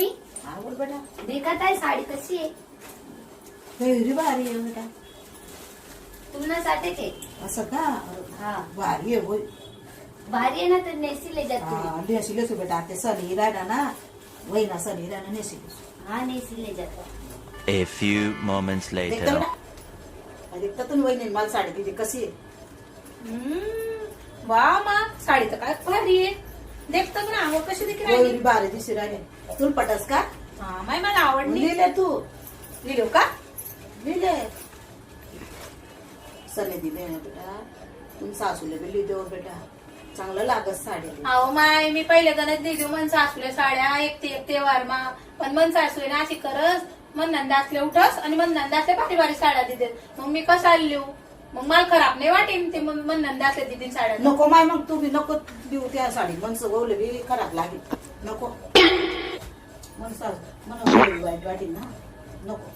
Mummy हा बोल बेटा. देखा ताई साडी कशी आहे? गैरी भारी आहे बेटा. तुमना साठे के असं का? हा भारी आहे होय. भारी आहे ना तर नेसी ले जात तुम्ही. हा नेसिलेस बेटा. ते सनी राहिला ना वही ना सनी राहिला नेसिलेस. हा नेसी ले जातो. A few moments देखता later. बेटा. देखता तुम्ही वहिनी मला साडी तिची कशी आहे. वा मा साडी तर काय भारी आहे. देखतो ना आवड कशी देखील गैरी राहिली. भारी दिसू राहिले. तुला पटस का? हा माय मला आवडली. लिहिले तू लिहिलो का? लिहिले सनी दिले ना बेटा. तुम्ही सासूले बी लिहितो बेटा. चांगलं लागत साडी. अहो माय मी पहिले गणत दिली मन सासूल्या साड्या एक तेवार मा पण मन सासूले ना अशी करस मन नंदासले उठस आणि मन नंदासले भारी भारी साड्या दिदे. मग मी कसा लिहू मग मला खराब नाही वाटेन ते मन नंदासले दिदी साड्या. नको माय मग तू बी नको देऊ त्या साडी. मन सगवले बी खराब लागेल. नको मन सासू मला वाईट वाटेल ना. नको